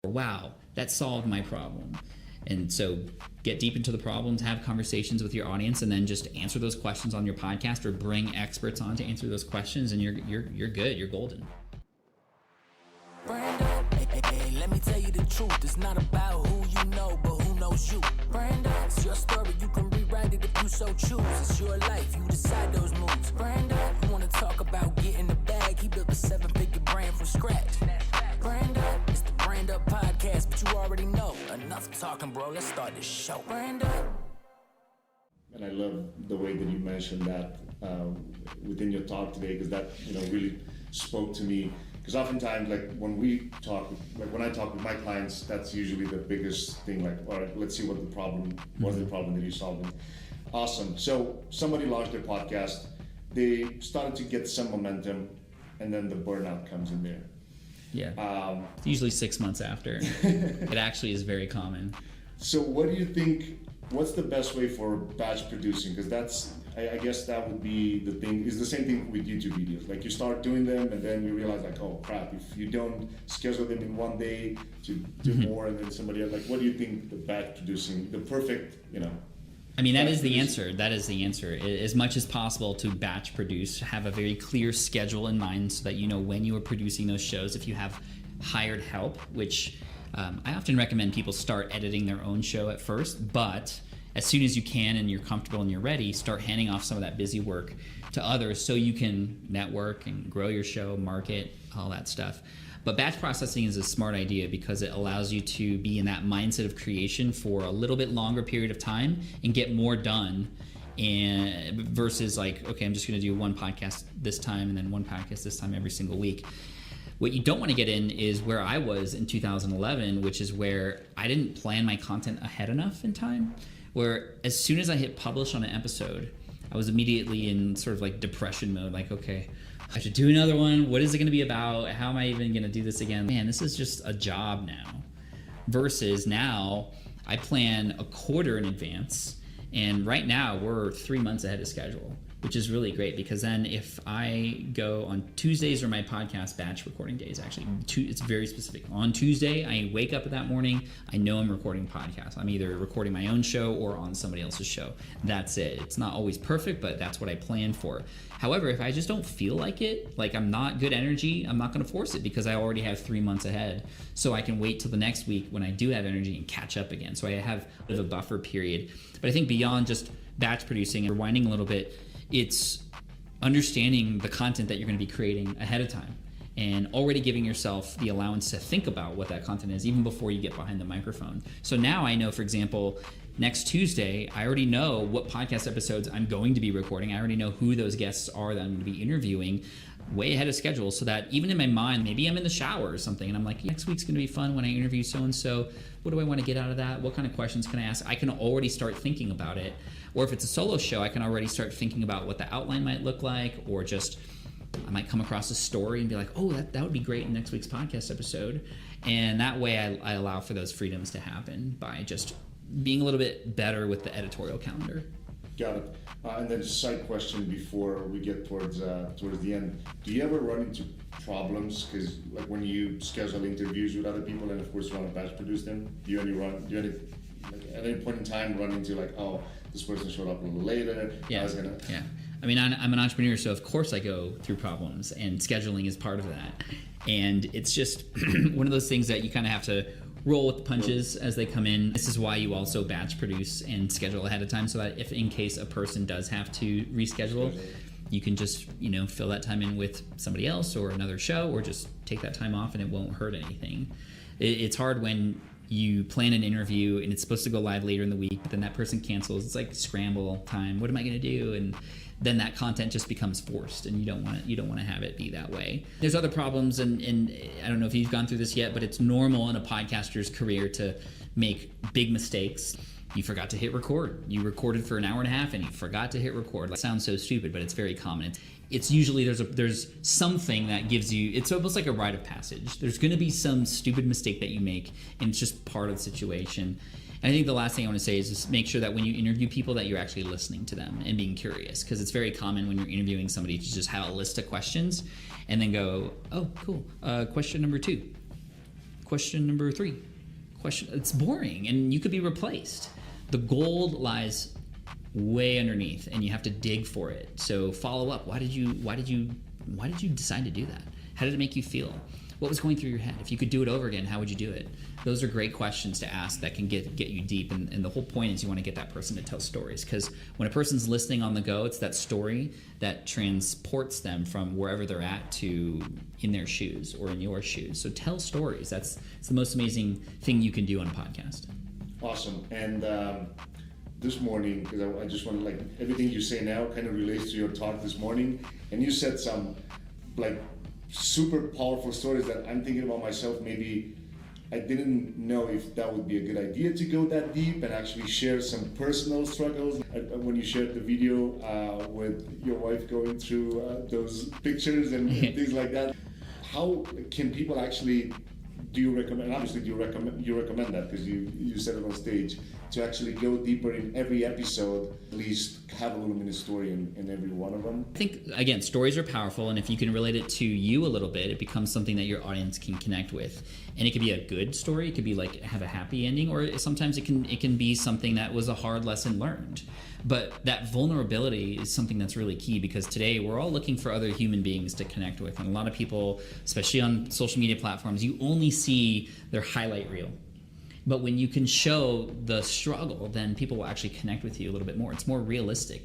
wow, that solved my problem. And so get deep into the problems, have conversations with your audience, and then just answer those questions on your podcast or bring experts on to answer those questions, and you're good. You're golden. Brando, hey, let me tell you the truth. It's not about who you know, but who knows you. Brando, it's your story. You can rewrite it if you so choose. It's your life. You decide those moves. Brando, you want to talk about getting the bag? He built a 7-figure brand from scratch. Brando, it's the Brand Up Podcast, but you already know. Enough talking, bro. Let's start this show. Brando. And I love the way that you mentioned that within your talk today, because that really spoke to me. Because oftentimes, like when we talk, like when I talk with my clients, that's usually the biggest thing. Like, all right, let's see what the problem was. The problem that you're solving. Awesome. So somebody launched their podcast. They started to get some momentum, and then the burnout comes in there. Yeah. It's usually 6 months after. It actually is very common. So what do you think? What's the best way for batch producing? Because that's, I guess that would be the thing. It's the same thing with YouTube videos. Like you start doing them and then you realize like, oh crap, if you don't schedule them in one day to do more and then somebody else, like what do you think the batch producing, the perfect, I mean, that is the answer. That is the answer. As much as possible to batch produce, have a very clear schedule in mind so that you know when you are producing those shows. If you have hired help, which I often recommend people start editing their own show at first, but as soon as you can and you're comfortable and you're ready, start handing off some of that busy work to others so you can network and grow your show, market, all that stuff. But batch processing is a smart idea because it allows you to be in that mindset of creation for a little bit longer period of time and get more done, and versus like, okay, I'm just going to do one podcast this time and then one podcast this time every single week. What you don't want to get in is where I was in 2011, which is where I didn't plan my content ahead enough in time, where as soon as I hit publish on an episode, I was immediately in sort of like depression mode, like, okay, I should do another one. What is it going to be about? How am I even going to do this again? Man, this is just a job now. Versus now, I plan a quarter in advance, and right now we're 3 months ahead of schedule, which is really great because then if I go on Tuesdays are my podcast batch recording days, actually. It's very specific. On Tuesday, I wake up that morning, I know I'm recording podcasts. I'm either recording my own show or on somebody else's show. That's it. It's not always perfect, but that's what I plan for. However, if I just don't feel like it, like I'm not good energy, I'm not going to force it because I already have 3 months ahead. So I can wait till the next week when I do have energy and catch up again. So I have a bit of a buffer period. But I think beyond just batch producing and rewinding a little bit, it's understanding the content that you're going to be creating ahead of time and already giving yourself the allowance to think about what that content is even before you get behind the microphone. So now I know, for example, next Tuesday, I already know what podcast episodes I'm going to be recording. I already know who those guests are that I'm going to be interviewing way ahead of schedule so that even in my mind, maybe I'm in the shower or something and I'm like, next week's going to be fun when I interview so-and-so. What do I want to get out of that? What kind of questions can I ask? I can already start thinking about it. Or if it's a solo show, I can already start thinking about what the outline might look like, or just I might come across a story and be like, oh, that would be great in next week's podcast episode. And that way I allow for those freedoms to happen by just being a little bit better with the editorial calendar. Got it. And then just a side question before we get towards the end. Do you ever run into problems? Because like when you schedule interviews with other people and of course you want to batch produce them, do you at any point in time run into like, oh, this person showed up a little later? Yeah. I mean, I'm an entrepreneur, so of course I go through problems, and scheduling is part of that. And it's just one of those things that you kind of have to roll with the punches as they come in. This is why you also batch produce and schedule ahead of time, so that if in case a person does have to reschedule, you can just fill that time in with somebody else or another show, or just take that time off and it won't hurt anything. It's hard when you plan an interview and it's supposed to go live later in the week, but then that person cancels. It's like scramble time. What am I going to do? And then that content just becomes forced, and you don't want to have it be that way. There's other problems, and I don't know if you've gone through this yet, but it's normal in a podcaster's career to make big mistakes. You forgot to hit record. You recorded for an hour and a half and you forgot to hit record. That sounds so stupid, but it's very common. It's usually there's something that gives you, it's almost like a rite of passage. There's going to be some stupid mistake that you make, and it's just part of the situation. And I think the last thing I want to say is just make sure that when you interview people that you're actually listening to them and being curious, because it's very common when you're interviewing somebody to just have a list of questions and then go, oh, cool, question number 2. Question number 3. It's boring, and you could be replaced. The gold lies way underneath, and you have to dig for it. So follow up. Why did you decide to do that? How did it make you feel? What was going through your head? If you could do it over again, how would you do it? Those are great questions to ask that can get you deep. And the whole point is you want to get that person to tell stories, because when a person's listening on the go, it's that story that transports them from wherever they're at to in their shoes or in your shoes. So tell stories. It's the most amazing thing you can do on a podcast. Awesome. And this morning, because I just want to, like, everything you say now kind of relates to your talk this morning, and you said some like super powerful stories that I'm thinking about myself. Maybe I didn't know if that would be a good idea to go that deep and actually share some personal struggles. When you shared the video with your wife going through those pictures and things like that, how can people actually, do you recommend that, because you said it on stage, to actually go deeper in every episode, at least have a little mini story in every one of them? I think, again, stories are powerful, and if you can relate it to you a little bit, it becomes something that your audience can connect with. And it could be a good story, it could be like have a happy ending, or sometimes it can be something that was a hard lesson learned. But that vulnerability is something that's really key, because today we're all looking for other human beings to connect with. And a lot of people, especially on social media platforms, you only see their highlight reel. But when you can show the struggle, then people will actually connect with you a little bit more. It's more realistic.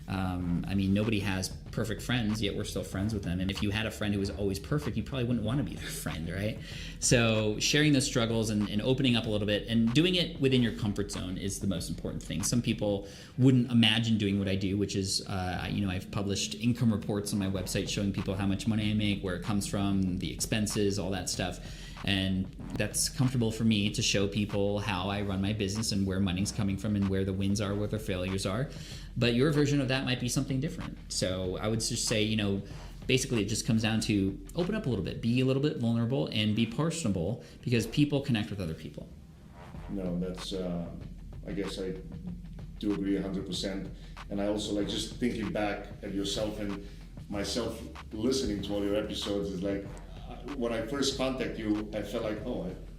Nobody has perfect friends, yet we're still friends with them. And if you had a friend who was always perfect, you probably wouldn't want to be their friend, right? So sharing those struggles and opening up a little bit and doing it within your comfort zone is the most important thing. Some people wouldn't imagine doing what I do, which is, I've published income reports on my website showing people how much money I make, where it comes from, the expenses, all that stuff. And that's comfortable for me to show people how I run my business and where money's coming from and where the wins are, where the failures are. But your version of that might be something different. So I would just say, basically it just comes down to open up a little bit, be a little bit vulnerable, and be personable, because people connect with other people. No, that's, I guess I do agree 100%. And I also like just thinking back at yourself and myself listening to all your episodes is like, when I first contacted you, I felt like,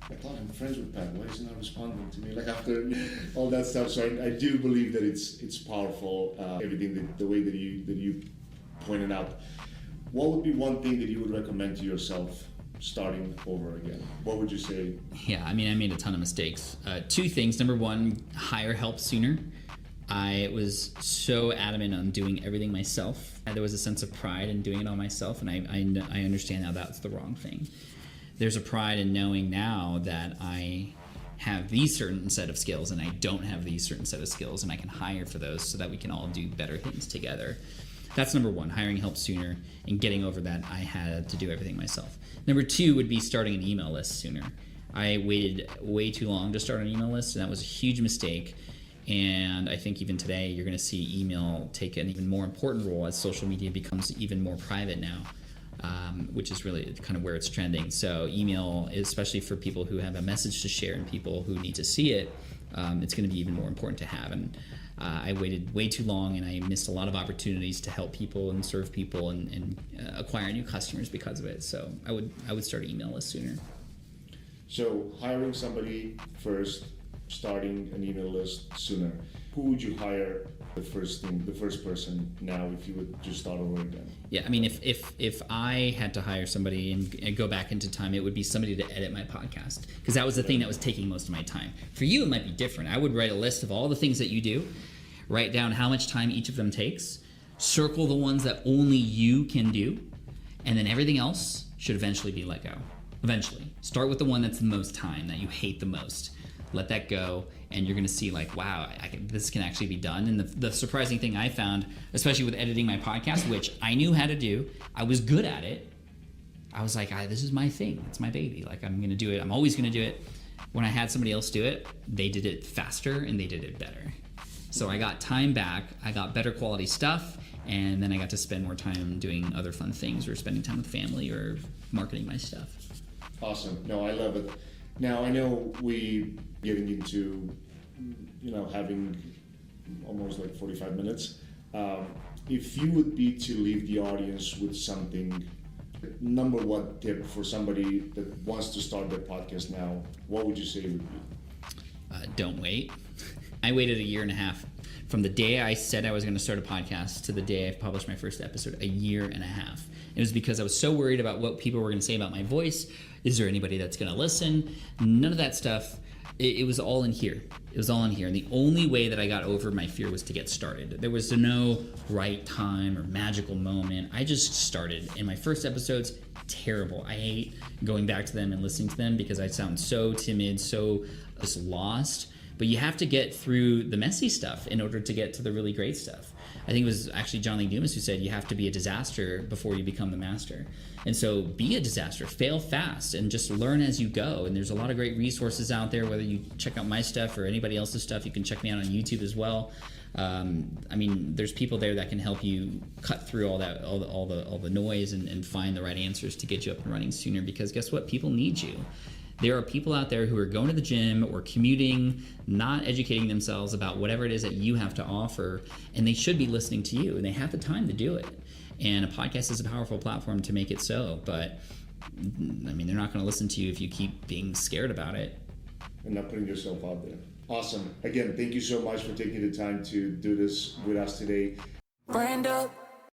I thought I'm friends with Pat. Why isn't he responding to me? Like after all that stuff. So I do believe that it's powerful. Everything the way that you pointed out. What would be one thing that you would recommend to yourself starting over again? What would you say? Yeah, I made a ton of mistakes. 2 things. Number 1, hire help sooner. I was so adamant on doing everything myself. There was a sense of pride in doing it all myself, and I understand now that's the wrong thing. There's a pride in knowing now that I have these certain set of skills and I don't have these certain set of skills, and I can hire for those so that we can all do better things together. That's number 1, hiring help sooner and getting over that I had to do everything myself. Number 2 would be starting an email list sooner. I waited way too long to start an email list, and that was a huge mistake. And I think even today you're going to see email take an even more important role as social media becomes even more private now, which is really kind of where it's trending. So email, especially for people who have a message to share and people who need to see it, it's going to be even more important to have. And I waited way too long, and I missed a lot of opportunities to help people and serve people and acquire new customers because of it. So I would start an email list sooner. So hiring somebody first, starting an email list sooner. Who would you hire the first person now if you would just start over again? Yeah, if I had to hire somebody and go back into time, it would be somebody to edit my podcast, because that was the thing that was taking most of my time. For you, it might be different. I would write a list of all the things that you do, write down how much time each of them takes, circle the ones that only you can do, and then everything else should eventually be let go. Eventually. Start with the one that's the most time, that you hate the most. Let that go, and you're going to see like, wow, this can actually be done. And the surprising thing I found, especially with editing my podcast, which I knew how to do, I was good at it. I was like, this is my thing. It's my baby. Like, I'm going to do it. I'm always going to do it. When I had somebody else do it, they did it faster and they did it better. So I got time back. I got better quality stuff, and then I got to spend more time doing other fun things or spending time with family or marketing my stuff. Awesome. No, I love it. Now, I know we getting into, having almost like 45 minutes. If you would be to leave the audience with something Number one tip for somebody that wants to start their podcast now, what would you say would be? Don't wait. I waited 1.5 years from the day I said I was going to start a podcast to the day I published my first episode. 1.5 years. It was because I was so worried about what people were going to say about my voice. Is there anybody that's going to listen? None of that stuff. It was all in here. It was all in here. And the only way that I got over my fear was to get started. There was no right time or magical moment. I just started. And my first episode's terrible. I hate going back to them and listening to them because I sound so timid, so just lost. But you have to get through the messy stuff in order to get to the really great stuff. I think it was actually John Lee Dumas who said you have to be a disaster before you become the master. And so be a disaster, fail fast, and just learn as you go. And there's a lot of great resources out there, whether you check out my stuff or anybody else's stuff. You can check me out on YouTube as well. There's people there that can help you cut through all that, all the noise and find the right answers to get you up and running sooner, because guess what? People need you. There are people out there who are going to the gym or commuting, not educating themselves about whatever it is that you have to offer, and they should be listening to you, and they have the time to do it. And a podcast is a powerful platform to make it so, but they're not going to listen to you if you keep being scared about it. And not putting yourself out there. Awesome. Again, thank you so much for taking the time to do this with us today. Brand up.